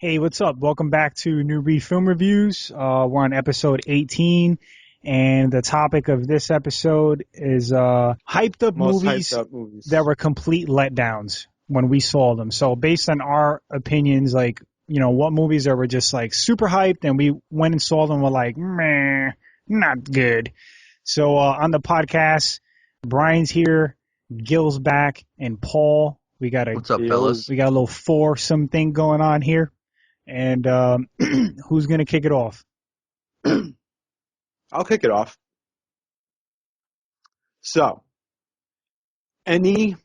Hey, what's up? Welcome back to Newbreed Film Reviews. We're on episode 18, and the topic of this episode is hyped up movies that were complete letdowns when we saw them. So based on our opinions, like, you know, what movies that were just like super hyped and we went and saw them, were like, meh, not good. So on the podcast, Brian's here, Gil's back, and Paul. What's up, fellas? We got a little foursome thing going on here. And who's going to kick it off? I'll kick it off. So, any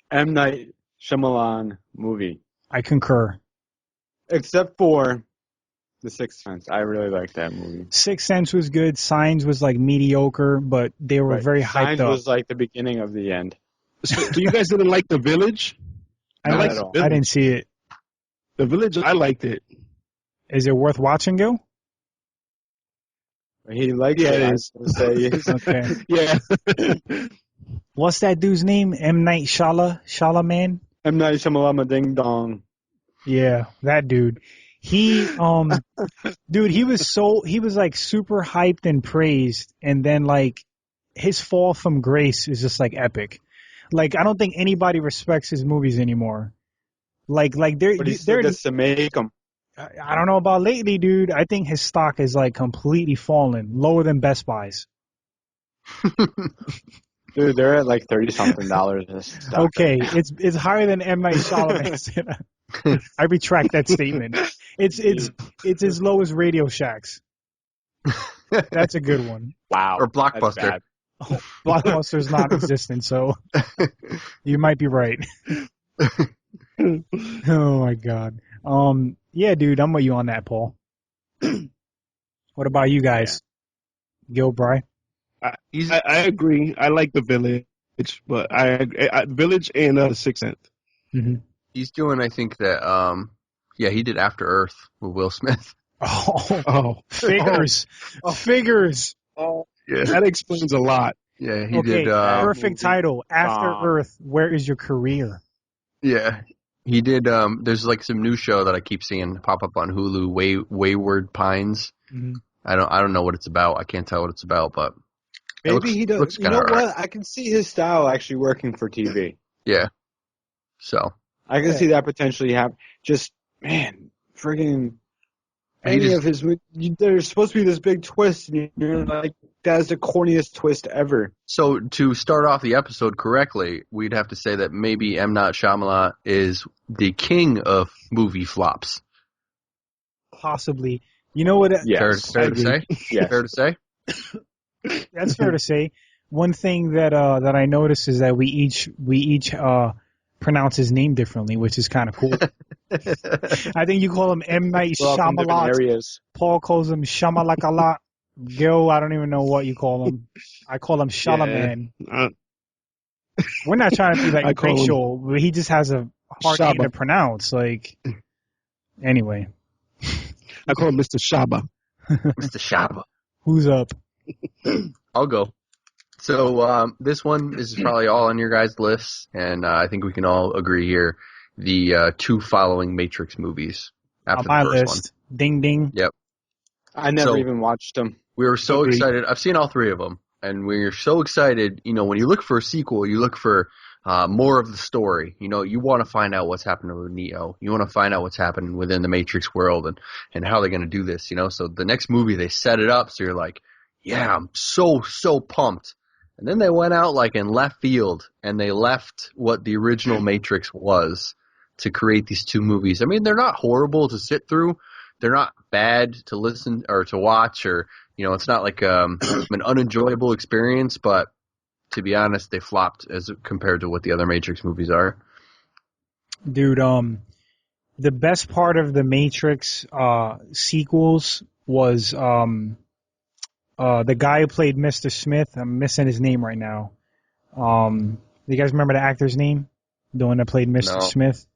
M. Night Shyamalan movie. I concur. Except for The Sixth Sense. I really like that movie. Sixth Sense was good. Signs was like mediocre, but they were very hyped Signs up. was like the beginning of the end. So you guys didn't like The Village? I didn't see it. The Village, I liked it. Is it worth watching, Gil? He liked it. It is. Okay. Yeah. What's that dude's name? M. Night Shyamalan? M. Night Shyamalan Ding Dong. Yeah, that dude. He dude, he was like super hyped and praised, and then like his fall from grace is just like epic. Like, I don't think anybody respects his movies anymore. Like they're just to make them. I don't know about lately, dude. I think his stock is like completely fallen, lower than Best Buy's. Dude, they're at like $30-something. Okay, it's higher than M. Night Shyamalan's. I retract that statement. It's as low as Radio Shack's. That's a good one. Wow. Or Blockbuster. Oh, Blockbuster's non-existent, so you might be right. Oh my God. Yeah, dude, I'm with you on that, Paul. What about you guys? Yeah. Gil, Bry? I agree. I like The Village, but I Village and The Sixth Sense. Mm-hmm. He's doing, I think that, he did After Earth with Will Smith. Oh, figures. Figures. Oh, yeah. That explains a lot. Yeah, he did. Perfect title. After Earth, Where Is Your Career? Yeah. He did, there's like some new show that I keep seeing pop up on Hulu, Wayward Pines. Mm-hmm. I don't know what it's about. I can't tell what it's about, but maybe he does. You know what? Right. I can see his style actually working for TV. Yeah. So. I can see that potentially happen. Just, man, friggin' any of his movies, there's supposed to be this big twist, and you're like, that's the corniest twist ever. So to start off the episode correctly, we'd have to say that maybe M. Night Shyamalan is the king of movie flops. Possibly. You know what? Fair to say? Yes. Fair to say? That's fair to say. One thing that I noticed is that we each pronounce his name differently, which is kind of cool. I think you call him M. Night Shyamalan. Paul calls him Shamalakalat. Gil, I don't even know what you call him. I call him Shalaman. Yeah. We're not trying to be like racial, but he just has a hard name to pronounce. Like, anyway. I call him Mr. Shaba. Mr. Shaba. Who's up? I'll go. So this one is probably all on your guys' list, and I think we can all agree here. The two following Matrix movies after on my the first list. one. Ding, ding. Yep. I never even watched them. We were so excited. I've seen all three of them, and we're so excited. You know, when you look for a sequel, you look for more of the story. You know, you want to find out what's happening with Neo. You want to find out what's happening within the Matrix world and how they're going to do this, you know. So the next movie, they set it up, so you're like, yeah, I'm so pumped. And then they went out like in left field, and they left what the original Matrix was to create these two movies. I mean, they're not horrible to sit through. They're not bad to listen or to watch, or, you know, it's not like an unenjoyable experience, but to be honest, they flopped as compared to what the other Matrix movies are. Dude, the best part of the Matrix sequels was the guy who played Mr. Smith. I'm missing his name right now. Do you guys remember the actor's name? The one that played Mr. Smith?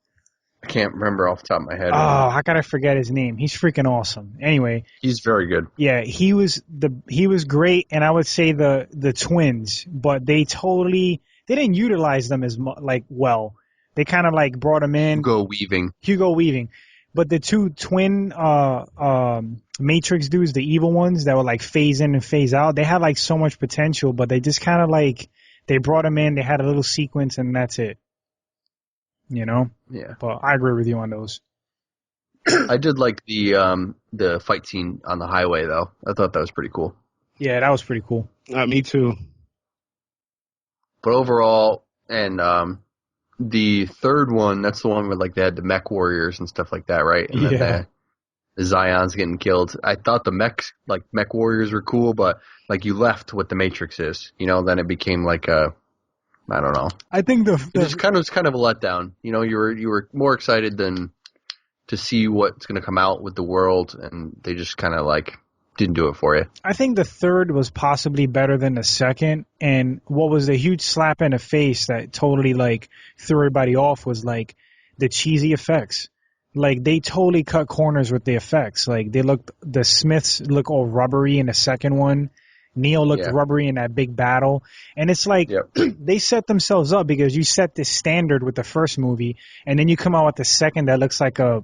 I can't remember off the top of my head. Oh, how could I forget his name? He's freaking awesome. Anyway, he's very good. Yeah, he was great, and I would say the twins, but they didn't utilize them as well. They kind of like brought him in. Hugo Weaving. But the two twin Matrix dudes, the evil ones that were like phase in and phase out, they had like so much potential, but they just kind of like they brought them in, they had a little sequence, and that's it. You know? Yeah. But I agree with you on those. I did like the fight scene on the highway though. I thought that was pretty cool. Yeah, that was pretty cool. Me too. But overall, and the third one, that's the one where like they had the mech warriors and stuff like that, right? And then the Zion's getting killed. I thought the mech warriors were cool, but like you left what the Matrix is, you know. Then it became like a, I don't know. I think it was kind of a letdown. You know, you were more excited than to see what's going to come out with the world, and they just kind of like didn't do it for you. I think the third was possibly better than the second, and what was the huge slap in the face that totally like threw everybody off was like the cheesy effects. Like they totally cut corners with the effects. Like the Smiths look all rubbery in the second one. Neo looked rubbery in that big battle. And it's like they set themselves up because you set this standard with the first movie, and then you come out with the second that looks like a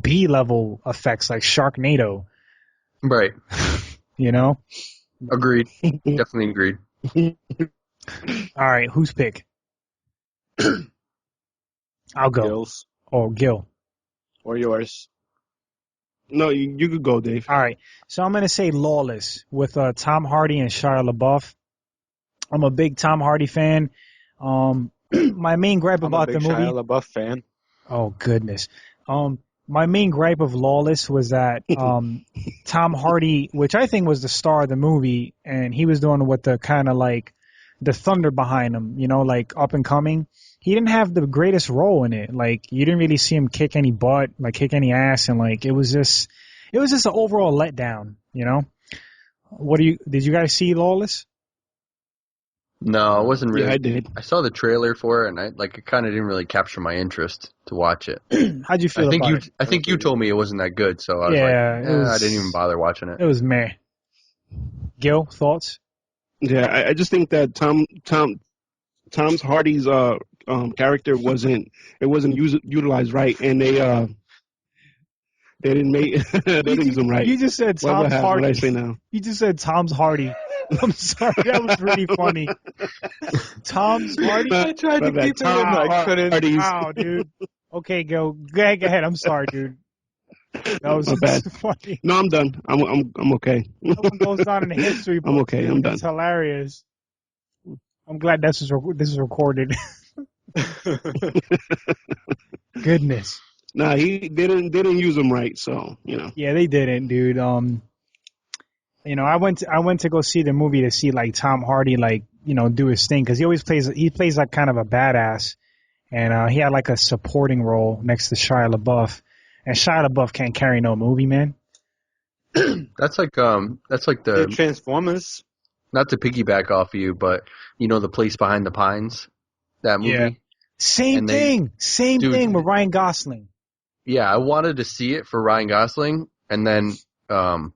B-level effects, like Sharknado. Right. You know? Agreed. Definitely agreed. All right, whose pick? I'll go. Gil's. Oh, Gil. Or yours. No, you could go, Dave. All right. So I'm going to say Lawless with Tom Hardy and Shia LaBeouf. I'm a big Tom Hardy fan. My main gripe about the movie... I'm a big Shia LaBeouf fan. Oh, goodness. My main gripe of Lawless was that Tom Hardy, which I think was the star of the movie, and he was doing with the kind of like the thunder behind him, you know, like up and coming. He didn't have the greatest role in it. Like, you didn't really see him kick any butt, like kick any ass, and like it was just an overall letdown, you know? Did you guys see Lawless? No, it wasn't really. Yeah, I did. I saw the trailer for it, and it kind of didn't really capture my interest to watch it. How'd you feel about it? I think you told me it wasn't that good, so I was I didn't even bother watching it. It was meh. Gil, thoughts? Yeah, I just think that Tom Hardy's character wasn't utilized right, and they didn't use him right. You just said Tom's Hardy. What did I say now? You just said Tom's Hardy. I'm sorry, that was really funny. Tom's Hardy. I tried to keep it in, I couldn't. Wow, dude. Okay, go ahead. I'm sorry, dude. That was bad. Funny. No, I'm done. I'm okay. That one goes down in the history book. I'm okay. I'm done. It's hilarious. I'm glad this is recorded. Goodness. Nah, they didn't use him right, so you know. Yeah, they didn't, dude. You know, I went to go see the movie to see like Tom Hardy like, you know, do his thing because he plays like kind of a badass, and he had like a supporting role next to Shia LaBeouf, and Shia LaBeouf can't carry no movie, man. That's like the Transformers. Not to piggyback off of you, but you know The Place Behind the Pines, that movie. Yeah. Same thing with Ryan Gosling. Yeah, I wanted to see it for Ryan Gosling, and then I'm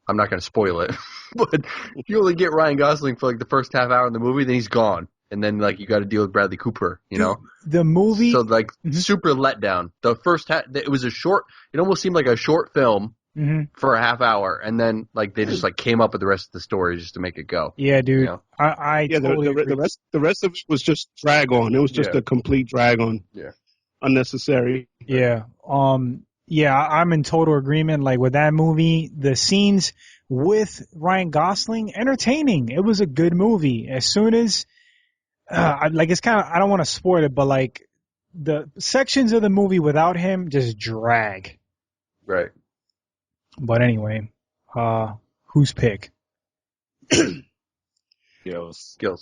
not going to spoil it, but you only get Ryan Gosling for like the first half hour of the movie, then he's gone, and then like you got to deal with Bradley Cooper, you know. The movie, so like super letdown. The first half, it was it almost seemed like a short film. Mm-hmm. For a half hour, and then like they just like came up with the rest of the story just to make it go. Yeah, dude. You know? The rest of it was just drag on. It was just a complete drag on. Yeah, unnecessary. Yeah. Yeah, I'm in total agreement. Like with that movie, the scenes with Ryan Gosling, entertaining. It was a good movie. As soon as, it's kind of, I don't want to spoil it, but like the sections of the movie without him just drag. Right. But anyway, whose pick? Gil's. All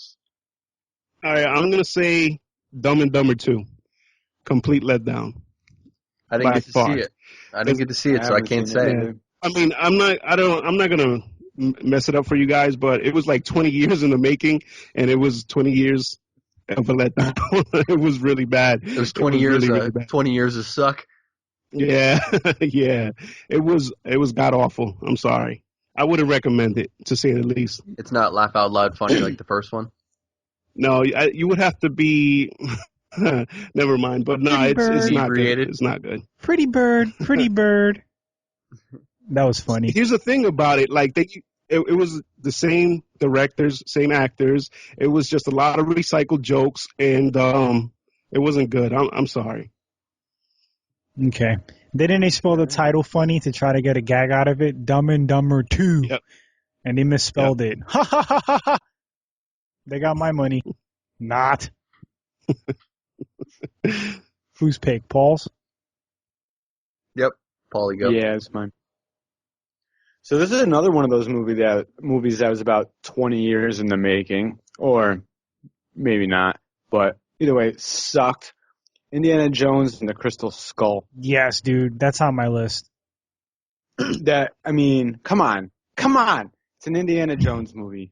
right, I'm going to say Dumb and Dumber 2. Complete letdown. I didn't get to see it. I didn't get to see it, so I can't say. Yeah. I mean, I'm not going to mess it up for you guys, but it was like 20 years in the making, and it was 20 years of a letdown. It was really bad. It was 20 years. Really 20 years of suck. Yeah, yeah. It was god awful. I'm sorry. I wouldn't recommend it, to say the least. It's not laugh out loud funny like the first one. No, you would have to be Never mind. But no, it's not good. It's not good. Pretty bird. That was funny. Here's the thing about it. Like, it was the same directors, same actors. It was just a lot of recycled jokes, and it wasn't good. I'm sorry. Okay. Didn't they spell the title funny to try to get a gag out of it? Dumb and Dumber 2. Yep. And they misspelled it. Ha ha ha ha ha. They got my money. Not. Who's pick? Paul's? Yep. Paulie, go. Yeah, it's mine. So this is another one of those movies that was about 20 years in the making, or maybe not, but either way, it sucked. Indiana Jones and the Crystal Skull. Yes, dude. That's on my list. Come on. It's an Indiana Jones movie.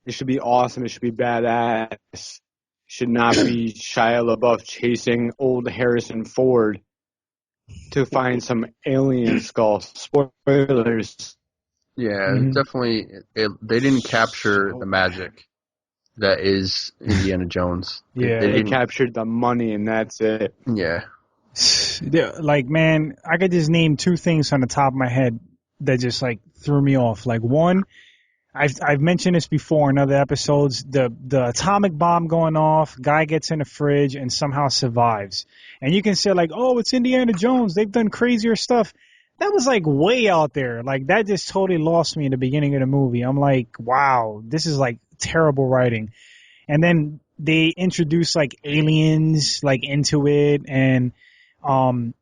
It should be awesome. It should be badass. It should not be Shia LaBeouf chasing old Harrison Ford to find some alien skull. Spoilers. Yeah, definitely. They didn't capture the magic that is Indiana Jones. Yeah, they captured the money, and that's it. Yeah. Like, man, I could just name two things on the top of my head that just like threw me off. Like, one, I've mentioned this before in other episodes. The atomic bomb going off, guy gets in the fridge and somehow survives. And you can say like, oh, it's Indiana Jones. They've done crazier stuff. That was like way out there. Like, that just totally lost me in the beginning of the movie. I'm like, wow, this is like terrible writing. And then they introduced like aliens like into it, and Shia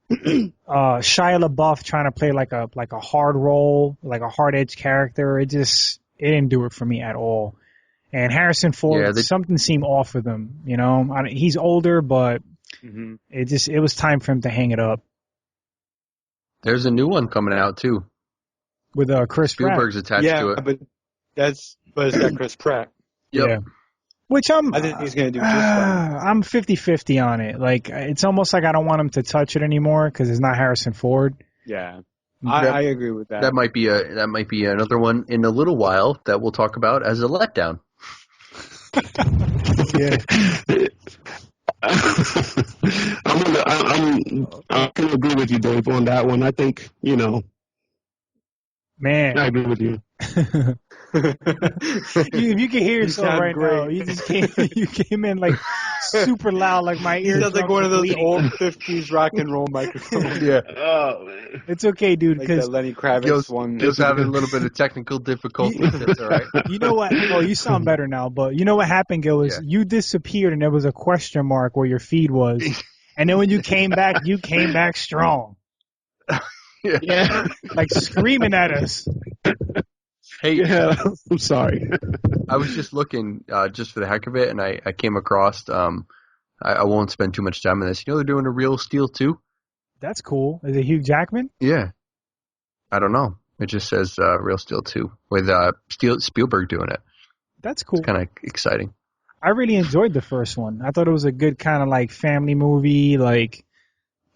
LaBeouf trying to play like a hard role, like a hard edge character. It didn't do it for me at all. And Harrison Ford, something seemed off with him. You know, he's older, but it was time for him to hang it up. There's a new one coming out too, with Chris Spielberg's Pratt. attached to it. but it's got Chris Pratt. Yep. Yeah. Which I think he's going to do just fine. I'm 50-50 on it. Like, it's almost like I don't want him to touch it anymore because it's not Harrison Ford. Yeah. I agree with that. That might be another one in a little while that we'll talk about as a letdown. Yeah. I can agree with you, Dave, on that one. I think, man, I agree with you. If you can hear yourself right now, you came in like super loud, like my ears. Sounds like one of those old 50s rock and roll microphones. Yeah. Oh, man. It's okay, dude, like because the Lenny Kravitz one. Just having a little bit of technical difficulty. That's all right. You know what? Oh, you sound better now. But you know what happened, Gil, is you disappeared and there was a question mark where your feed was. And then when you came back strong. Yeah. Like screaming at us. Hey, yeah, I'm sorry. I was just looking just for the heck of it, and I came across, I won't spend too much time on this. You know they're doing a Real Steel 2? That's cool. Is it Hugh Jackman? Yeah. I don't know. It just says Real Steel 2 with Spielberg doing it. That's cool. It's kind of exciting. I really enjoyed the first one. I thought it was a good kind of like family movie. Like,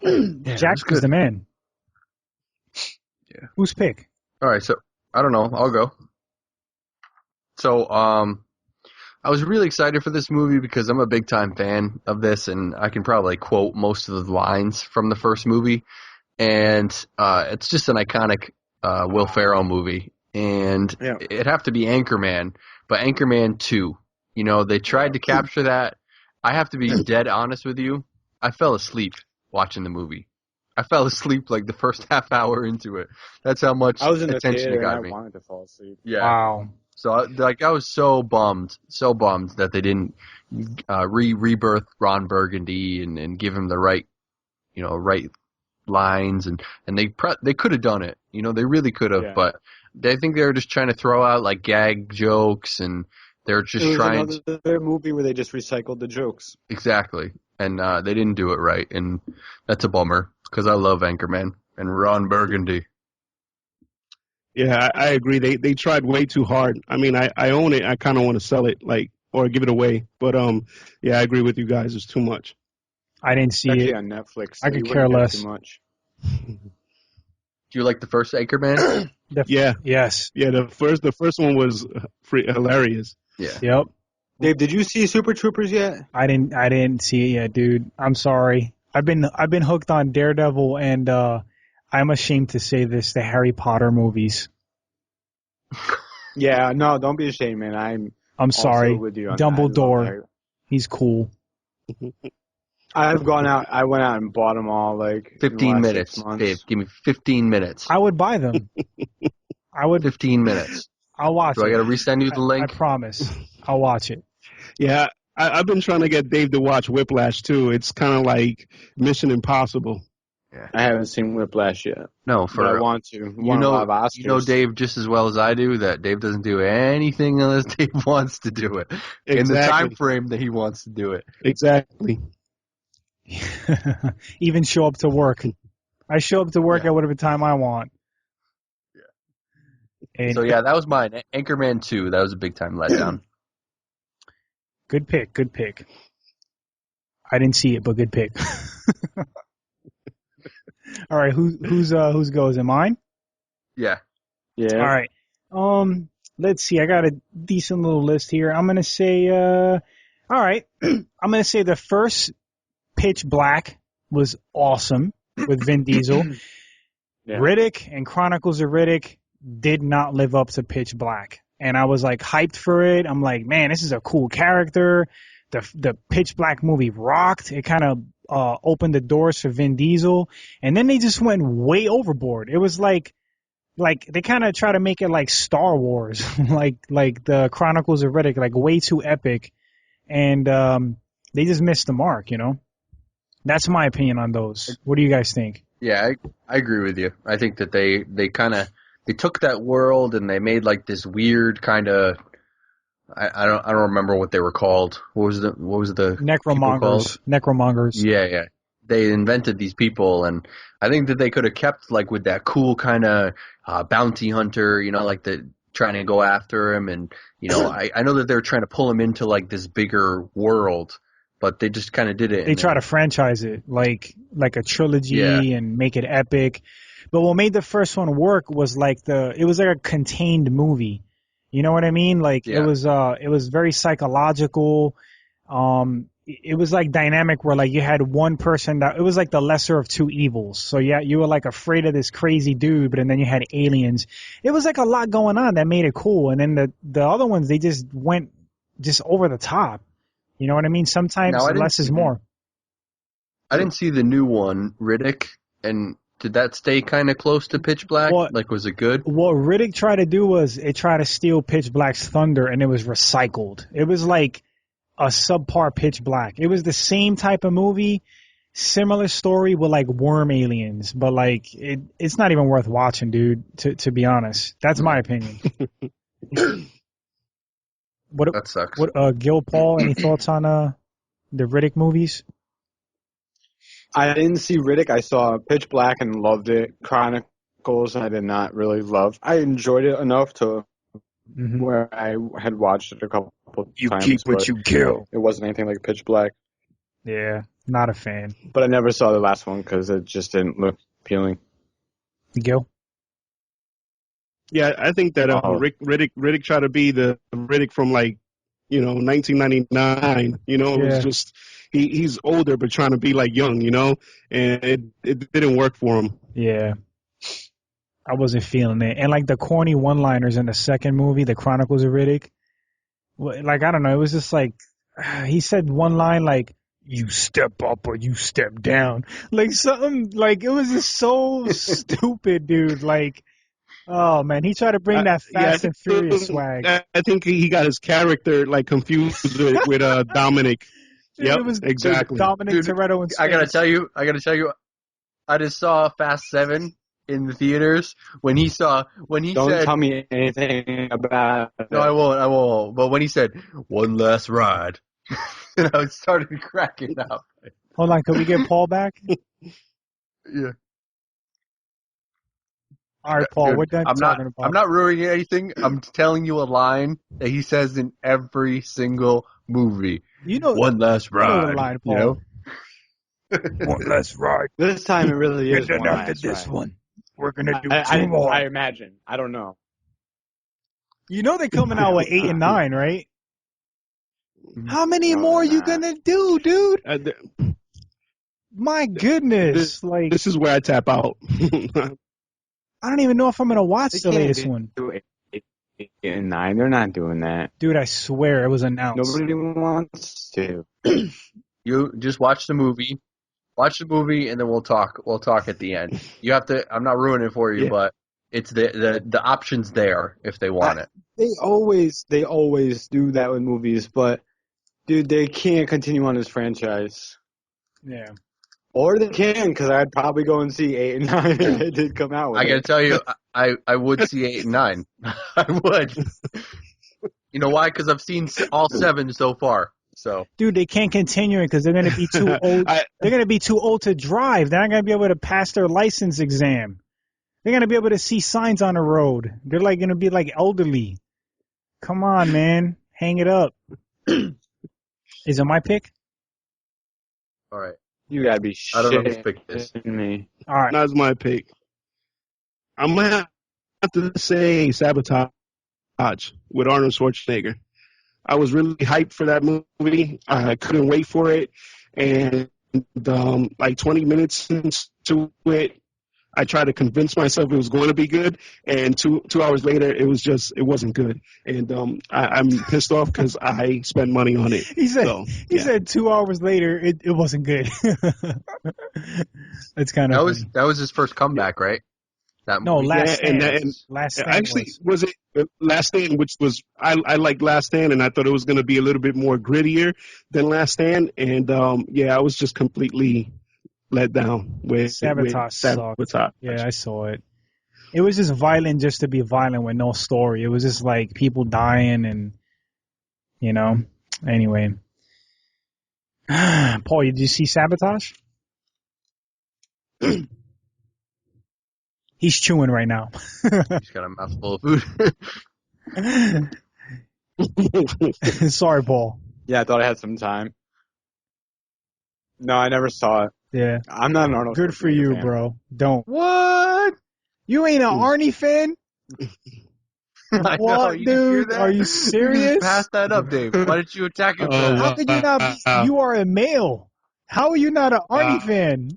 Jack was the man. Yeah. Who's pick? All right, so I don't know. I'll go. So, I was really excited for this movie because I'm a big time fan of this, and I can probably quote most of the lines from the first movie. And it's just an iconic Will Ferrell movie, and it'd have to be Anchorman, but Anchorman 2. You know, they tried to capture that. I have to be dead honest with you. I fell asleep watching the movie. I fell asleep like the first half hour into it. That's how much I was in the attention theater it got and me. I wanted to fall asleep. Yeah. Wow. So I was so bummed that they didn't rebirth Ron Burgundy and give him the right lines and they could have done it. You know, they really could have, but I think they were just trying to throw out like gag jokes, and they're just trying. It was another movie where they just recycled the jokes. Exactly, and they didn't do it right, and that's a bummer because I love Anchorman and Ron Burgundy. Yeah, I agree. They tried way too hard. I mean, I own it. I kind of want to sell it, or give it away. But yeah, I agree with you guys. It's too much. I didn't see it on Netflix. I could care less. Too much. Do you like the first Anchorman? Yeah. Yes. Yeah. The first one was hilarious. Yeah. Yep. Dave, did you see Super Troopers yet? I didn't see it yet, dude. I'm sorry. I've been hooked on Daredevil and I'm ashamed to say this, the Harry Potter movies. Yeah, no, don't be ashamed, man. I'm sorry. With you on Dumbledore, he's cool. I went out and bought them all, like 15 minutes, Dave. Give me 15 minutes. I would buy them. 15 minutes. I'll watch it. Do I got to resend you the link? I promise. I'll watch it. Yeah, I've been trying to get Dave to watch Whiplash, too. It's kind of like Mission Impossible. Yeah. I haven't seen Whiplash yet. No, I want to. You know Dave just as well as I do that Dave doesn't do anything unless Dave wants to do it. Exactly. In the time frame that he wants to do it. Exactly. Even show up to work. I show up to work at whatever time I want. And so, that was mine. Anchorman 2, that was a big time letdown. Good pick. I didn't see it, but good pick. All right, whose goes? Am mine? Yeah. Yeah. All right. Let's see. I got a decent little list here. I'm gonna say all right. I'm gonna say the first Pitch Black was awesome with Vin Diesel. Yeah. Riddick and Chronicles of Riddick did not live up to Pitch Black. And I was like hyped for it. I'm like, man, this is a cool character. The Pitch Black movie rocked. It kind of opened the doors for Vin Diesel. And then they just went way overboard. It was like they kind of try to make it like Star Wars, like the Chronicles of Riddick, like way too epic. And they just missed the mark, you know? That's my opinion on those. What do you guys think? Yeah, I agree with you. I think that they took that world and they made like this weird kind of I don't remember what they were called. What was the Necromongers. Necromongers. Yeah. They invented these people, and I think that they could have kept like with that cool kind of bounty hunter, you know, like trying to go after him, and you know, I know that they were trying to pull him into like this bigger world, but they just kind of did it. They try to franchise it like a trilogy and make it epic. But what made the first one work was it was like a contained movie. You know what I mean? Like it was very psychological. It was like dynamic where like you had one person it was like the lesser of two evils. So you were like afraid of this crazy dude, but then you had aliens. It was like a lot going on that made it cool. And then the other ones, they just went over the top. You know what I mean? Sometimes less is more. I didn't see the new one, Riddick, and did that stay kind of close to Pitch Black? Was it good? What Riddick tried to do was it tried to steal Pitch Black's thunder, and it was recycled. It was like a subpar Pitch Black. It was the same type of movie, similar story with like worm aliens, but like it's not even worth watching, dude. To be honest, that's my opinion. That sucks. Gil Paul, any thoughts on the Riddick movies? I didn't see Riddick. I saw Pitch Black and loved it. Chronicles I did not really love. I enjoyed it enough to where I had watched it a couple times. You keep what you kill. It wasn't anything like Pitch Black. Yeah, not a fan. But I never saw the last one because it just didn't look appealing. Gil? Yeah, I think that Riddick tried to be the Riddick from 1999. You know, it was just he's older but trying to be like young. You know, and it didn't work for him. Yeah, I wasn't feeling it. And like the corny one-liners in the second movie, The Chronicles of Riddick. Like I don't know, it was just like he said one line like "You step up or you step down," like something like it was just so stupid, dude. Like. Oh man, he tried to bring that Fast and Furious swag. I think he got his character confused with Dominic. Yep, it was exactly. Dominic Toretto and I gotta tell you, I just saw Fast 7 in the theaters when he said. Don't tell me anything about it. No, I won't. But when he said one last ride, and I started cracking up. Hold on, can we get Paul back? Yeah. All right, Paul, we're done talking about. I'm not ruining anything. I'm telling you a line that he says in every single movie. You know, one last ride. You know the line, Paul. You know? One last ride. This time it really is. And then after this one, we're gonna do two more. I imagine. I don't know. You know they're coming out with 8 and 9, right? How many more are you gonna do, dude? My goodness, this is where I tap out. I don't even know if I'm gonna watch the latest one. 8 and 9, they're not doing that. Dude, I swear it was announced. Nobody wants to. You just watch the movie. Watch the movie, and then we'll talk. We'll talk at the end. You have to. I'm not ruining it for you, but it's the options there if they want it. They always do that with movies, but dude, they can't continue on this franchise. Yeah. Or they can, because I'd probably go and see 8 and 9 if they did come out with I gotta tell you, I would see 8 and 9. I would. You know why? Because I've seen all 7 so far. So, dude, they can't continue it because they're gonna be too old. They're gonna be too old to drive. They're not gonna be able to pass their license exam. They're gonna be able to see signs on the road. They're like gonna be like elderly. Come on, man, hang it up. Is it my pick? All right. You gotta be I don't know whose pick this. Me. All right. That's my pick. I'm gonna have to say Sabotage with Arnold Schwarzenegger. I was really hyped for that movie. I couldn't wait for it. And like 20 minutes into it, I tried to convince myself it was going to be good. And two hours later, it wasn't good. And I'm pissed off because I spent money on it. He said 2 hours later, it wasn't good. That's kind of that was his first comeback, right? Last Stand. Last Stand actually, was it Last Stand, which was I liked Last Stand, and I thought it was going to be a little bit more grittier than Last Stand, and I was just completely let down with Sabotage. Yeah, I saw it. It was just violent just to be violent with no story. It was just like people dying and, Anyway. Paul, did you see Sabotage? He's chewing right now. He's got a mouthful of food. Sorry, Paul. Yeah, I thought I had some time. No, I never saw it. Yeah. I'm not an Arnold. Good for you, fan. Bro. Don't. What? You ain't an Arnie fan? What, dude? Are you serious? Pass that up, Dave. Why did you attack him? How could you not be? You are a male. How are you not an Arnie fan?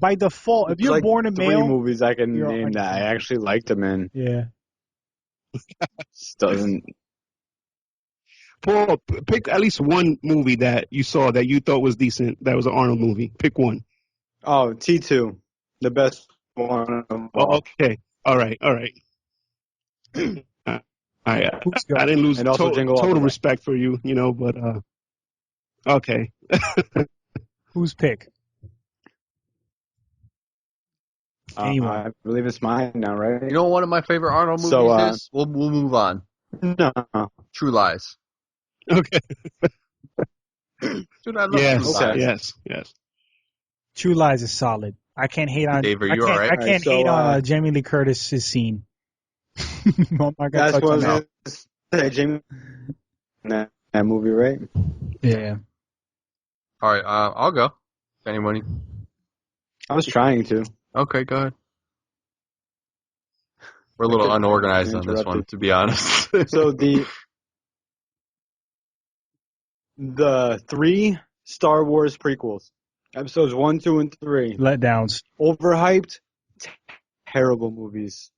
By default, if you're like born a male, 3 movies I can name that I actually liked him in. Yeah. Just doesn't. Paul, pick at least one movie that you saw that you thought was decent. That was an Arnold movie. Pick one. Oh, T2, the best one of all. Okay. All right. I didn't lose total respect for you, but okay. Whose pick? I believe it's mine now, right? You know what one of my favorite Arnold movies is? We'll move on. No. True Lies. Okay. Dude, I love True Lies. Yes. True Lies is solid. I can't hate on. Dave, are you all right? I can't hate on Jamie Lee Curtis's scene. That's what Jamie. That movie, right? Yeah. All right, I'll go. Anybody? I was trying to. Okay, go ahead. We're a little unorganized on this one, to be honest. So the 3 Star Wars prequels, episodes 1, 2, and 3. Letdowns. Overhyped, terrible movies.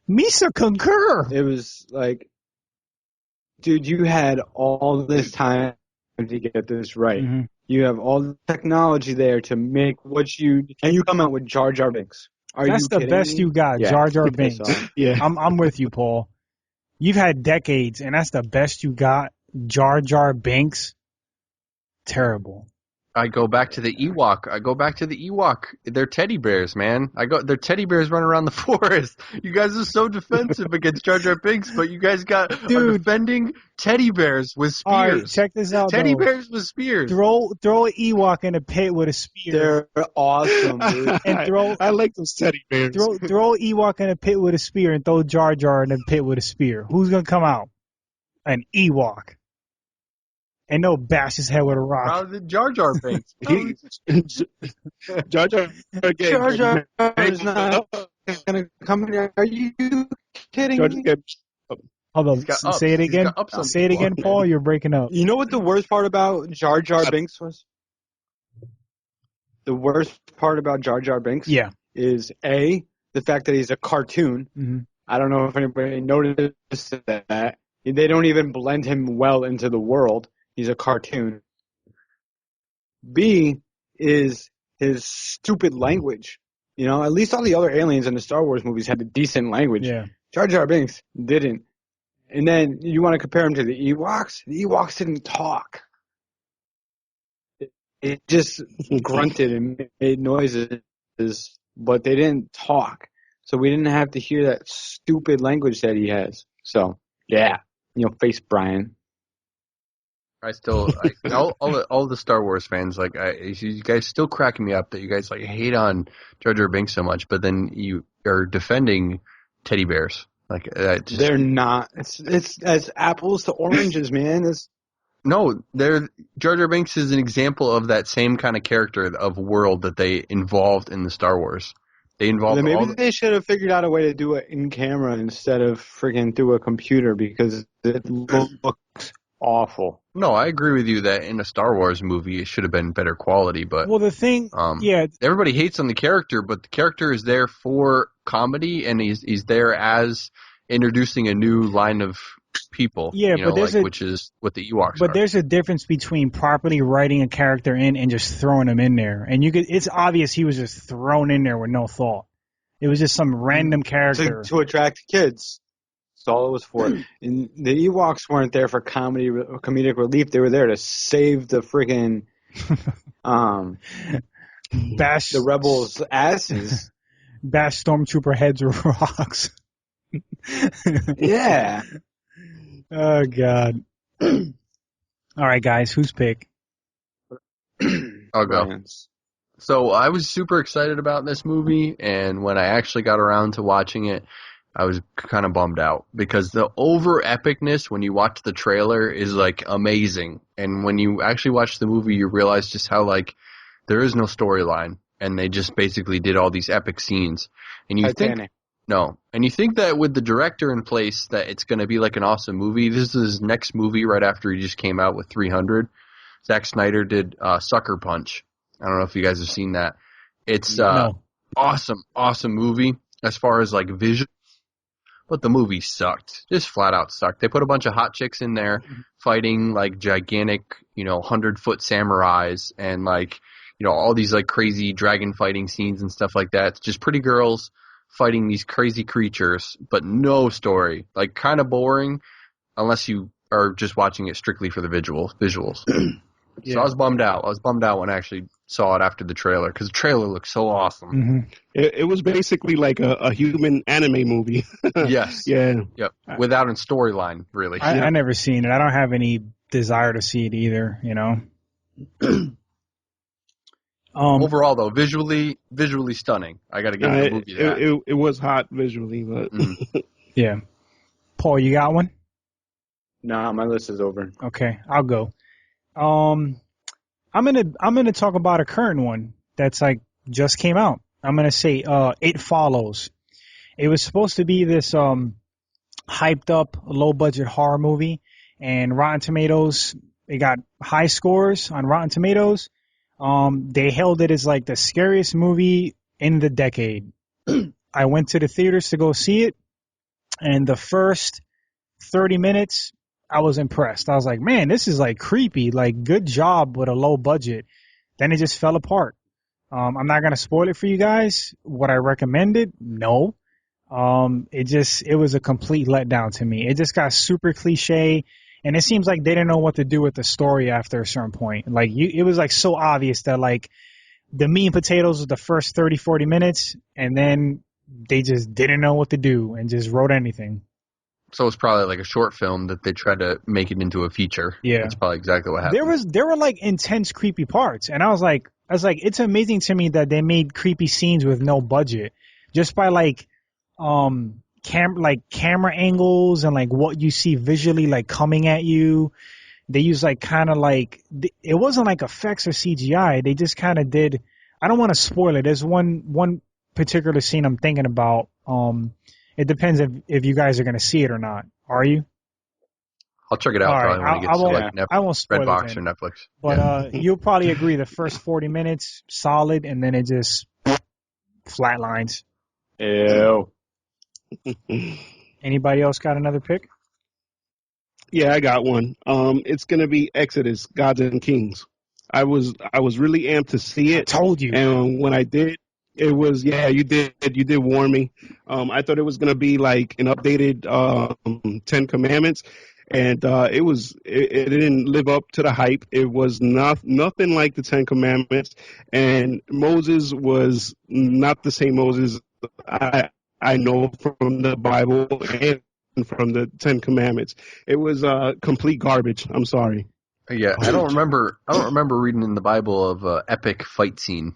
Misa concur. It was like, dude, you had all this time to get this right. Mm-hmm. You have all the technology there to make and you come out with Jar Jar Binks. That's the best you got, yeah. Jar Jar Binks. Yeah, I'm with you, Paul. You've had decades, and that's the best you got, Jar Jar Binks. Terrible. I go back to the Ewok. They're teddy bears, man. They're teddy bears running around the forest. You guys are so defensive against Jar Jar Binks, but you guys are defending teddy bears with spears. All right, check this out. Teddy bears with spears. Throw an Ewok in a pit with a spear. They're awesome, dude. And I like those teddy bears. Throw an Ewok in a pit with a spear and throw Jar Jar in a pit with a spear. Who's gonna come out? An Ewok. And no bash his head with a rock. How did Jar Jar Binks? Jar Jar is not going to come here. Are you kidding me? Hold on, say it again. Say it again, Paul. You're breaking up. You know what the worst part about Jar Jar Binks was? The worst part about Jar Jar Binks is A, the fact that he's a cartoon. Mm-hmm. I don't know if anybody noticed that. They don't even blend him well into the world. He's a cartoon. B is his stupid language. You know, at least all the other aliens in the Star Wars movies had a decent language. Yeah. Jar Jar Binks didn't. And then you want to compare him to the Ewoks? The Ewoks didn't talk. It just grunted and made noises, but they didn't talk. So we didn't have to hear that stupid language that he has. So, yeah. You know, face Brian. All the Star Wars fans, like, you guys still cracking me up that you guys, like, hate on Jar Jar Binks so much, but then you are defending teddy bears. Like, they're not. It's as apples to oranges, man. No, Jar Jar Binks is an example of that same kind of character of world that they involved in the Star Wars. They involved. Maybe they should have figured out a way to do it in camera instead of friggin' through a computer because it looks awful. No, I agree with you that in a Star Wars movie it should have been better quality. But the thing, everybody hates on the character, but the character is there for comedy, and he's there as introducing a new line of people. Yeah, which is what the Ewoks are. But there's a difference between properly writing a character in and just throwing him in there. And it's obvious he was just thrown in there with no thought. It was just some random character to attract kids. That's all it was for. And the Ewoks weren't there for comedic relief. They were there to save the friggin' bash the rebels' asses. Bash stormtrooper heads with rocks. Yeah. Oh, God. All right, guys, whose pick? I'll go. So I was super excited about this movie, and when I actually got around to watching it, I was kind of bummed out because the over-epicness when you watch the trailer is, like, amazing. And when you actually watch the movie, you realize just how, like, there is no storyline, and they just basically did all these epic scenes. And you think... No. And you think that with the director in place that it's going to be like an awesome movie. This is his next movie right after he just came out with 300. Zack Snyder did Sucker Punch. I don't know if you guys have seen that. It's awesome movie as far as like visual. But the movie sucked. Just flat out sucked. They put a bunch of hot chicks in there fighting like gigantic, 100-foot samurais and like, all these like crazy dragon fighting scenes and stuff like that. It's just pretty girls fighting these crazy creatures, but no story. Like, kind of boring, unless you are just watching it strictly for the visuals. Yeah. So I was bummed out. I was bummed out when I actually saw it after the trailer, because the trailer looked so awesome. Mm-hmm. It was basically like a human anime movie. Yes. Yeah. Yep. Without a storyline, really. I never seen it. I don't have any desire to see it either, Overall, though, visually stunning. I got to give the movie that. It was hot visually, but yeah. Paul, you got one? Nah, my list is over. Okay, I'll go. I'm gonna talk about a current one that's like just came out. I'm gonna say It Follows. It was supposed to be this hyped up low budget horror movie, and Rotten Tomatoes, it got high scores on Rotten Tomatoes. They hailed it as like the scariest movie in the decade. I went to the theaters to go see it, and the first 30 minutes, I was impressed. I was like, man, this is like creepy, like good job with a low budget. Then it just fell apart. I'm not going to spoil it for you guys. Would I recommend it? No. It was a complete letdown to me. It just got super cliche. And it seems like they didn't know what to do with the story after a certain point. Like it was like so obvious that like the meat and potatoes was the first 30, 40 minutes, and then they just didn't know what to do and just wrote anything. So it's probably like a short film that they tried to make it into a feature. Yeah. That's probably exactly what happened. There were like intense creepy parts, and I was like, it's amazing to me that they made creepy scenes with no budget, just by like camera angles and like what you see visually like coming at you. They use like kind of like, it wasn't like effects or CGI. They just kind of did. I don't want to spoil it. There's one particular scene I'm thinking about. It depends if you guys are going to see it or not. Are you? I'll check it out probably when it gets to like Netflix, I won't spoil Redbox it or Netflix. But you'll probably agree the first 40 minutes solid, and then it just flatlines. Ew. Anybody else got another pick? Yeah, I got one. It's gonna be Exodus, Gods and Kings. I was really amped to see it. I told you. And when I did, it was you did warn me. I thought it was gonna be like an updated 10 Commandments, and it didn't live up to the hype. It was nothing like the 10 Commandments, and Moses was not the same Moses I know from the Bible and from the 10 Commandments. It was complete garbage. I'm sorry. Yeah, I don't remember reading in the Bible of epic fight scene.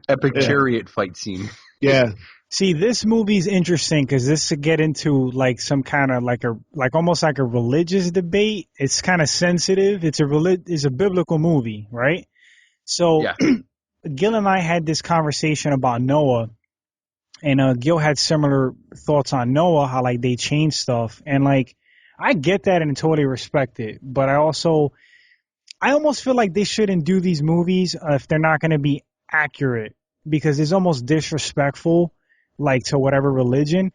Epic chariot fight scene. Yeah. See, this movie's interesting because this to get into like some kind of like almost like a religious debate. It's kind of sensitive. It's a biblical movie, right? So Gil and I had this conversation about Noah, and Gil had similar thoughts on Noah, how like they changed stuff, and like I get that and totally respect it, but I almost feel like they shouldn't do these movies if they're not going to be accurate, because it's almost disrespectful, like to whatever religion.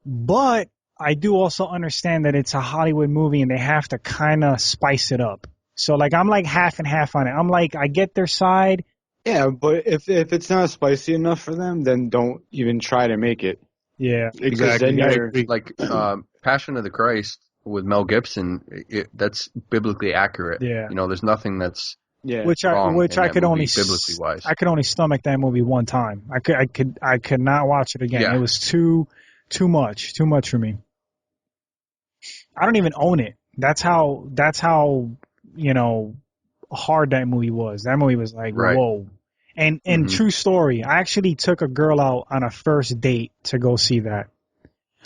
But I do also understand that it's a Hollywood movie and they have to kind of spice it up. So like I'm like half and half on it. I'm like, I get their side. Yeah, but if it's not spicy enough for them, then don't even try to make it. Yeah, exactly. Then you're, like Passion of the Christ with Mel Gibson, that's biblically accurate. Yeah. You know, there's nothing that's which I could only biblically wise. I could only stomach that movie one time. I could not watch it again. Yeah. It was too much for me. I don't even own it. That's how hard that movie was. That movie was like whoa. And true story, I actually took a girl out on a first date to go see that.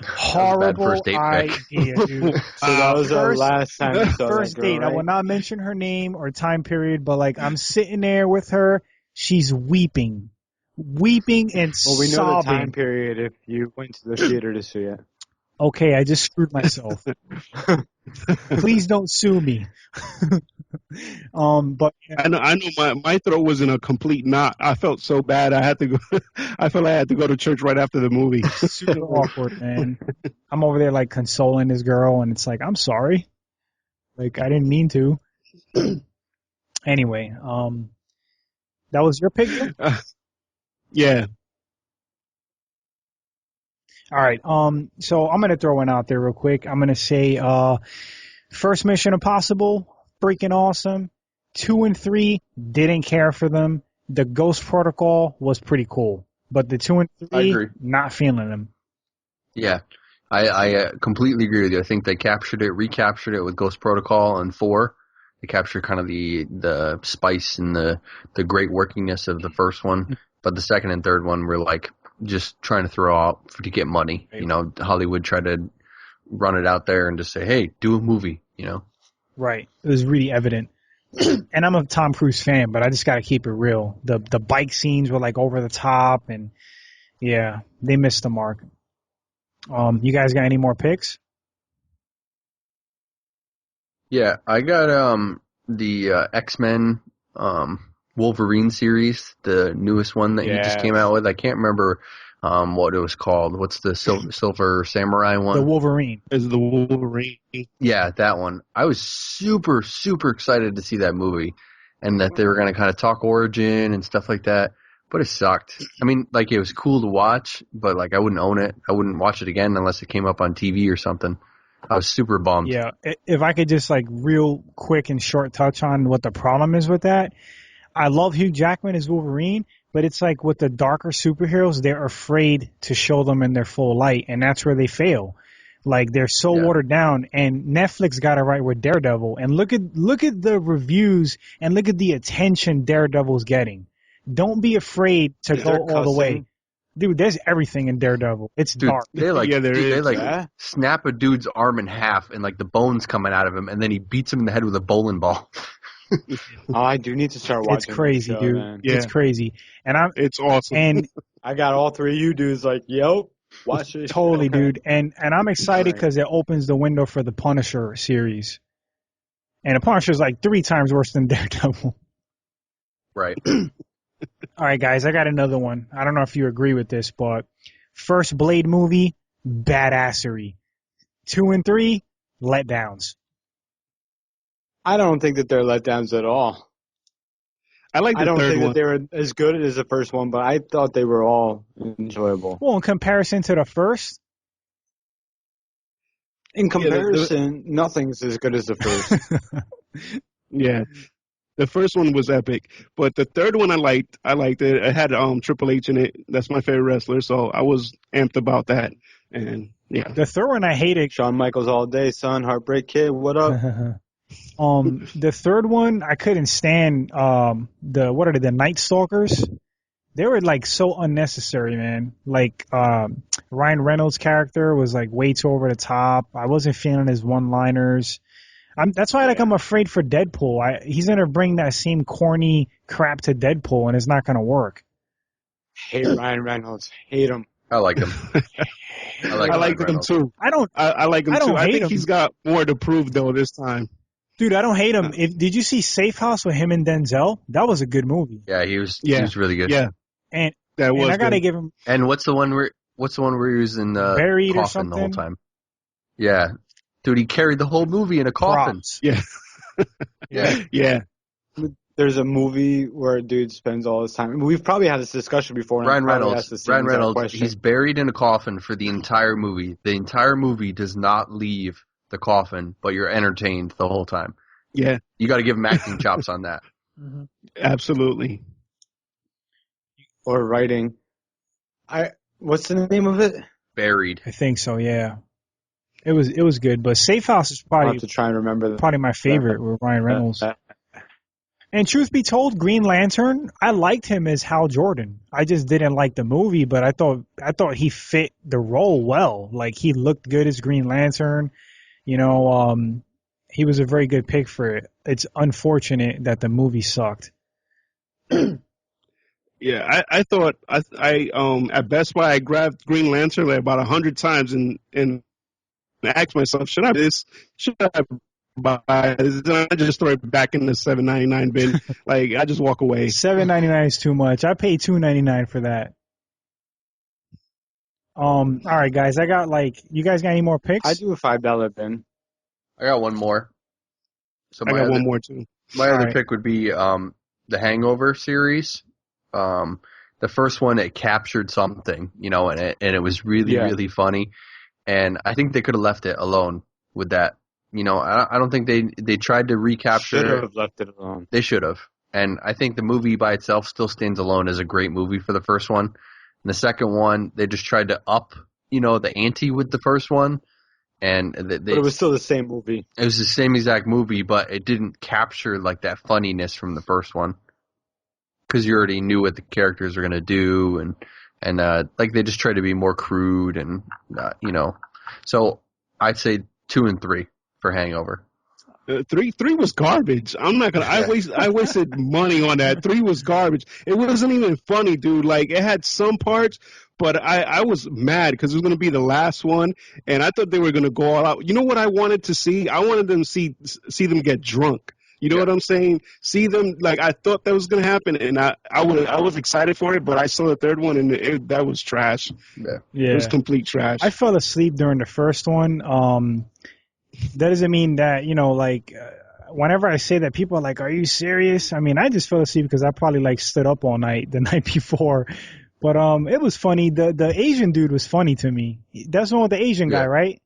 Horrible first date idea, dude. So that was our last time we saw first that girl, date. right? I will not mention her name or time period, but like I'm sitting there with her, she's weeping and sobbing. Well, we know the time period if you went to the theater to see it. Okay, I just screwed myself. Please don't sue me. But I know my throat was in a complete knot. I felt so bad. I had to go. I felt I had to go to church right after the movie. Super awkward, man. I'm over there like consoling this girl, and it's like, I'm sorry. Like I didn't mean to. Anyway, that was your pick? Yeah. All right. So I'm gonna throw one out there real quick. I'm gonna say, first Mission Impossible, freaking awesome. 2 and 3, didn't care for them. The Ghost Protocol was pretty cool, but the 2 and 3, not feeling them. Yeah, I completely agree with you. I think they recaptured it with Ghost Protocol and 4. They captured kind of the spice and the great workingness of the first one, but the second and third one were like just trying to throw out to get money. You know, Hollywood tried to run it out there and just say, hey, do a movie, you know? Right. It was really evident. And I'm a Tom Cruise fan, but I just got to keep it real. The bike scenes were like over the top, and yeah, they missed the mark. You guys got any more picks? Yeah, I got the X-Men Wolverine series, the newest one that he just came out with. I can't remember what it was called. What's the Silver Samurai one? The Wolverine. Is the Wolverine? Yeah, that one. I was super, super excited to see that movie, and that they were going to kind of talk origin and stuff like that. But it sucked. I mean, like, it was cool to watch, but like I wouldn't own it. I wouldn't watch it again unless it came up on TV or something. I was super bummed. Yeah, if I could just like real quick and short touch on what the problem is with that. I love Hugh Jackman as Wolverine, but it's like with the darker superheroes, they're afraid to show them in their full light, and that's where they fail. Like they're so watered down, and Netflix got it right with Daredevil. And look at the reviews and look at the attention Daredevil's getting. Don't be afraid to go all the way. Dude, there's everything in Daredevil. It's dark. They snap a dude's arm in half and like the bones coming out of him, and then he beats him in the head with a bowling ball. Oh, I do need to start watching. It's crazy, show, dude. Man. Yeah. It's crazy, and it's awesome. And I got all three of you dudes like, yo. Watch it. Totally, Okay. dude. And I'm excited because it opens the window for the Punisher series. And the Punisher's like 3 times worse than Daredevil. Right. All right, guys, I got another one. I don't know if you agree with this, but first Blade movie, badassery. 2 and 3, letdowns. I don't think that they're letdowns at all. I like the third one. I don't think that they were as good as the first one, but I thought they were all enjoyable. Well, in comparison to the first? In comparison, nothing's as good as the first. Yeah. The first one was epic, but the third one I liked it. It had Triple H in it. That's my favorite wrestler, so I was amped about that. And yeah, the third one I hated. Shawn Michaels all day, son. Heartbreak Kid, what up? The third one I couldn't stand. The Night Stalkers? They were like so unnecessary, man. Like Ryan Reynolds' character was like way too over the top. I wasn't feeling his one-liners. That's why I'm afraid for Deadpool. He's gonna bring that same corny crap to Deadpool, and it's not gonna work. Hate Ryan Reynolds. Hate him. I like him. I like him too. I like him too. I think him. He's got more to prove though this time. Dude, I don't hate him. Did you see Safe House with him and Denzel? That was a good movie. Yeah, he was really good. Yeah, and that was. And I gotta give him. And what's the one where he was in the buried coffin or something the whole time? Yeah. Dude, he carried the whole movie in a coffin. Props. Yeah. Yeah. There's a movie where a dude spends all his time. We've probably had this discussion before. Ryan Reynolds, he's buried in a coffin for the entire movie. The entire movie does not leave the coffin, but you're entertained the whole time. Yeah. You got to give him acting chops on that. Mm-hmm. Absolutely. Or writing. What's the name of it? Buried. I think so, yeah. It was good, but Safe House is I'll have to try and remember probably my favorite with Ryan Reynolds. And truth be told, Green Lantern, I liked him as Hal Jordan. I just didn't like the movie, but I thought he fit the role well. Like he looked good as Green Lantern. You know, he was a very good pick for it. It's unfortunate that the movie sucked. Yeah, I thought at Best Buy I grabbed Green Lantern like about 100 times and asked myself, should I buy this? And I just throw it back in the $7.99 bin. Like I just walk away. $7.99 is too much. I paid $2.99 for that. All right, guys. You guys got any more picks? I do a $5 bin. I got one more. So I got one more too. My other pick would be the Hangover series. The first one, it captured something, and it was really, really funny. And I think they could have left it alone with that. I don't think they tried to recapture. Should have left it alone. They should have. And I think the movie by itself still stands alone as a great movie for the first one. And the second one, they just tried to up, the ante with the first one. And but it was still the same movie. It was the same exact movie, but it didn't capture like that funniness from the first one. Because you already knew what the characters were going to do. And like they just tried to be more crude and, So I'd say 2 and 3 for Hangover. 3 was garbage. I'm not gonna. I wasted money on that. 3 was garbage. It wasn't even funny, dude. Like it had some parts, but I was mad because it was gonna be the last one, and I thought they were gonna go all out. You know what I wanted to see? I wanted them to see them get drunk. You know what I'm saying? See them like I thought that was gonna happen, and I was excited for it, but I saw the third one and that was trash. Yeah, it was complete trash. I fell asleep during the first one. That doesn't mean that whenever I say that, people are like, "Are you serious?" I mean, I just fell asleep because I probably stood up all night the night before. But it was funny. The Asian dude was funny to me. That's the one with the Asian guy, right?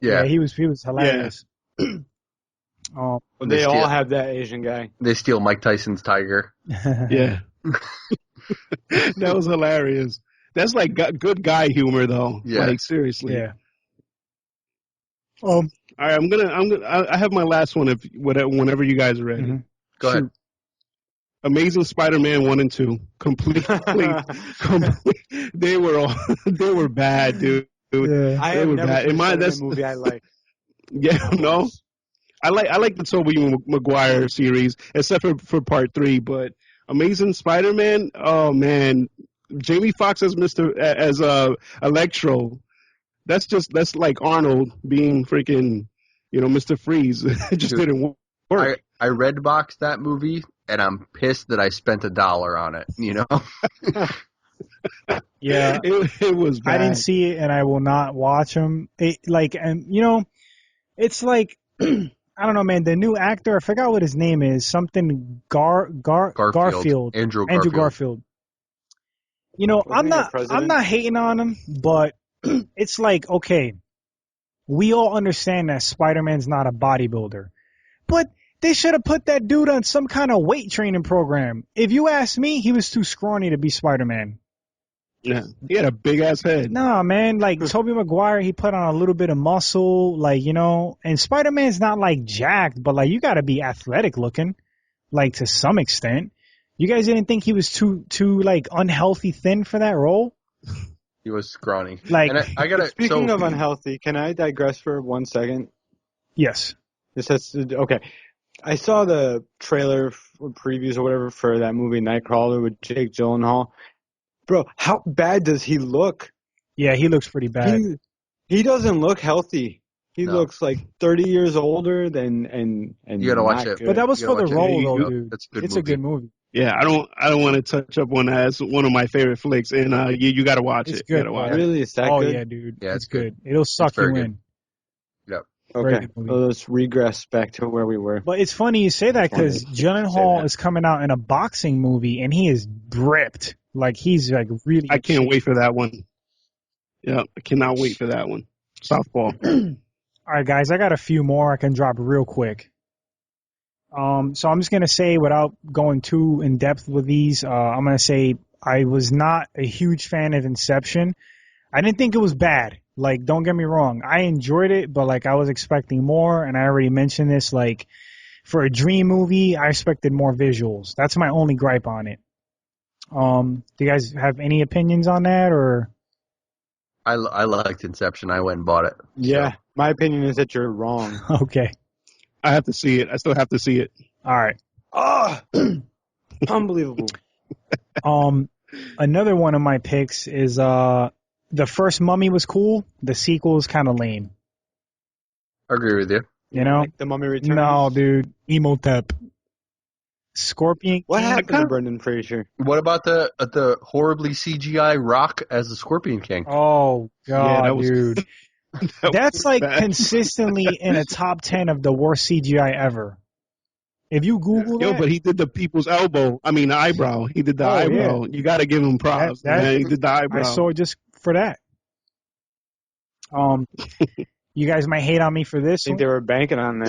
Yeah, he was hilarious. Yeah. They all have that Asian guy. They steal Mike Tyson's tiger. Yeah. That was hilarious. That's like good guy humor though. Yeah. Like seriously. Yeah. All right, I have my last one whenever you guys are ready. Mm-hmm. Go ahead. Amazing Spider-Man 1 and 2. Completely. They were bad, dude. Yeah. I have never seen a movie I like. Yeah, no. I like the Tobey Maguire series, except for part 3, but Amazing Spider-Man, oh man, Jamie Foxx as Electro. That's like Arnold being freaking, Mr. Freeze. It just didn't work. I red boxed that movie, and I'm pissed that I spent $1 on it. Yeah, it was bad. I didn't see it, and I will not watch them. It's like I don't know, man. The new actor, I forgot what his name is. Something Garfield. Andrew Garfield. I'm not hating on him, but it's like, okay, we all understand that Spider-Man's not a bodybuilder, but they should have put that dude on some kind of weight training program. If you ask me, he was too scrawny to be Spider-Man. Yeah, he had a big ass head. Nah, man, like Tobey Maguire, he put on a little bit of muscle, and Spider-Man's not like jacked, but like you got to be athletic looking, like to some extent. You guys didn't think he was too like unhealthy thin for that role? He was scrawny. Like, and I gotta. Speaking of unhealthy, can I digress for 1 second? Yes. Okay. I saw the trailer previews or whatever for that movie Nightcrawler with Jake Gyllenhaal. Bro, how bad does he look? Yeah, he looks pretty bad. He doesn't look healthy. He looks like 30 years older than and you gotta watch it. But that was for the role, though, dude. It's a good movie. Yeah, I don't want to touch up on that. It's one of my favorite flicks, and you got to watch it. Good. You gotta watch it. Really, is that good? Yeah, dude. Yeah, it's good. It'll suck you in. Yep. Okay, so let's regress back to where we were. But it's funny you say that because Gyllenhaal is coming out in a boxing movie, and he is ripped. Like, he's like really... I can't wait for that one. Yeah, I cannot wait for that one. Southpaw. All right, guys, I got a few more I can drop real quick. So I'm just going to say, without going too in-depth with these, I'm going to say I was not a huge fan of Inception. I didn't think it was bad. Like, don't get me wrong. I enjoyed it, but, like, I was expecting more, and I already mentioned this. Like, for a dream movie, I expected more visuals. That's my only gripe on it. Do you guys have any opinions on that, or? I liked Inception. I went and bought it. Yeah, my opinion is that you're wrong. Okay. I have to see it. I still have to see it. All right. Unbelievable. Another one of my picks is the first Mummy was cool. The sequel is kind of lame. I agree with you. You know? Like the Mummy Returns? No, dude. Emotep. Scorpion. What happened to Brendan Fraser? What about the horribly CGI Rock as the Scorpion King? Oh, God, dude. That's like bad. consistently in a top 10 of the worst CGI ever. If you Google that. But he did the people's eyebrow. He did the eyebrow. Yeah. You got to give him props. Man. He did the eyebrow. I saw it just for that. You guys might hate on me for this. I think they were banking on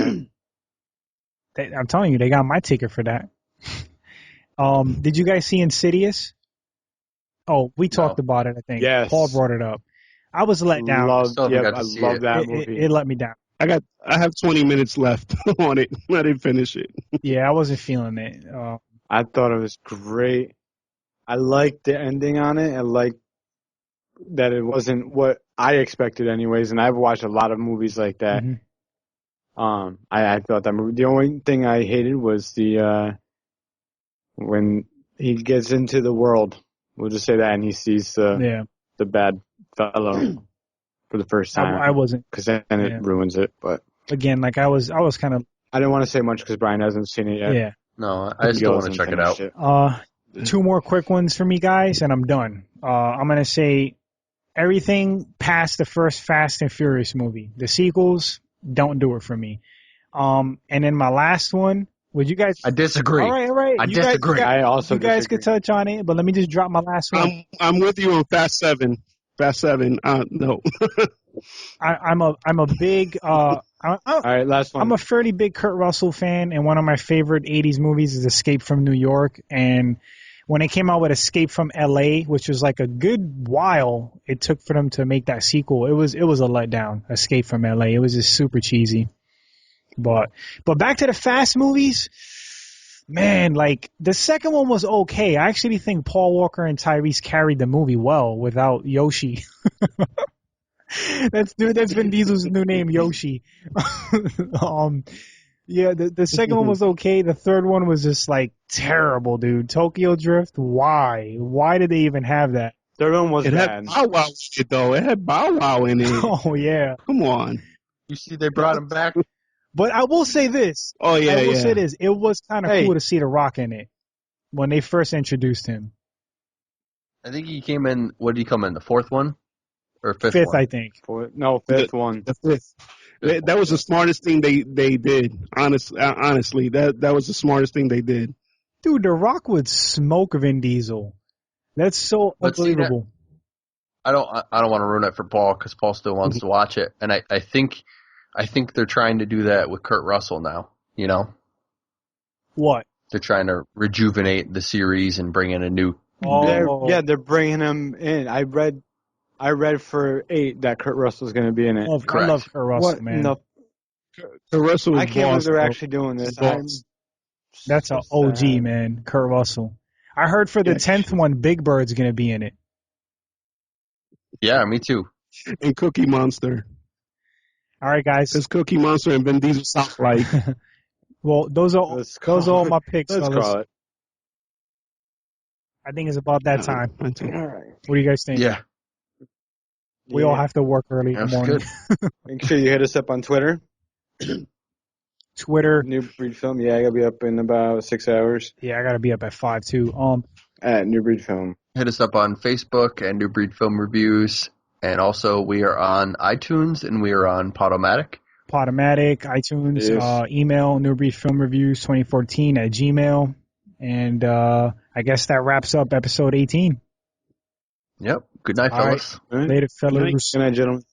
that. I'm telling you, they got my ticket for that. Did you guys see Insidious? Oh, we talked about it, I think. Yes. Paul brought it up. I was let down. I love that movie. It let me down. I have 20 minutes left on it. I didn't finish it. Yeah, I wasn't feeling it. I thought it was great. I liked the ending on it. I liked that it wasn't what I expected anyways, and I've watched a lot of movies like that. Mm-hmm. I thought that movie, the only thing I hated was when he gets into the world, we'll just say that, and he sees the bad fellow for the first time. I wasn't. Because then it ruins it, but. Again, like I was kind of. I didn't want to say much because Brian hasn't seen it yet. Yeah. No, I still want to check it out. Two more quick ones for me, guys, and I'm done. I'm going to say everything past the first Fast and Furious movie. The sequels don't do it for me. And then my last one, would you guys... I disagree. All right. I disagree. I also You guys could touch on it, but let me just drop my last one. I'm with you on Fast 7. Fast 7, no. I'm a big... all right, last one. I'm a fairly big Kurt Russell fan, and one of my favorite 80s movies is Escape from New York. And when they came out with Escape from L.A., which was like a good while it took for them to make that sequel, it was a letdown, Escape from L.A. It was just super cheesy. But back to the Fast movies, man, like the second one was okay. I actually think Paul Walker and Tyrese carried the movie well without Yoshi. That's Vin Diesel's new name, Yoshi. Yeah, the second one was okay. The third one was just like terrible, dude. Tokyo Drift. Why? Why did they even have that? Third one was It bad. had Bow Wow in it, though. It had Bow Wow in it. Oh yeah. Come on. You see, they brought him back. But I will say this. Oh yeah, I will say this. It was kind of cool to see The Rock in it when they first introduced him. I think he came in. What did he come in? The fourth one or fifth one? I think. Fifth one. The fifth. That was the smartest thing they did. Honestly, that was the smartest thing they did. Dude, The Rock would smoke Vin Diesel. That's so unbelievable. I don't want to ruin it for Paul because Paul still wants to watch it, and I think they're trying to do that with Kurt Russell now. You know what? They're trying to rejuvenate the series and bring in a new. They're bringing him in. I read for 8 that Kurt Russell's going to be in it. Oh, I love Kurt Russell, man. Kurt Russell is I can't believe they're actually doing this. That's an OG, man. Kurt Russell. I heard for the 10th one, Big Bird's going to be in it. Yeah, me too. And Cookie Monster. All right, guys. Because Cookie Monster and Vin Diesel sound like. Well, those are all my picks, Let's fellas. call it. I think it's about that time. All right. What do you guys think? Yeah. We all have to work early in the morning. Good. Make sure you hit us up on Twitter. Twitter. Newbreed Film. Yeah, I gotta be up in about 6 hours. Yeah, I gotta be up at 5 too. At Newbreed Film. Hit us up on Facebook and Newbreed Film Reviews, and also we are on iTunes and we are on Podomatic. Podomatic, iTunes, Yes. Email newbreedfilmreviews2014 at Gmail, and I guess that wraps up episode 18. Yep. Good night, All right. fellas. All right. Later, fellas. Good night, gentlemen.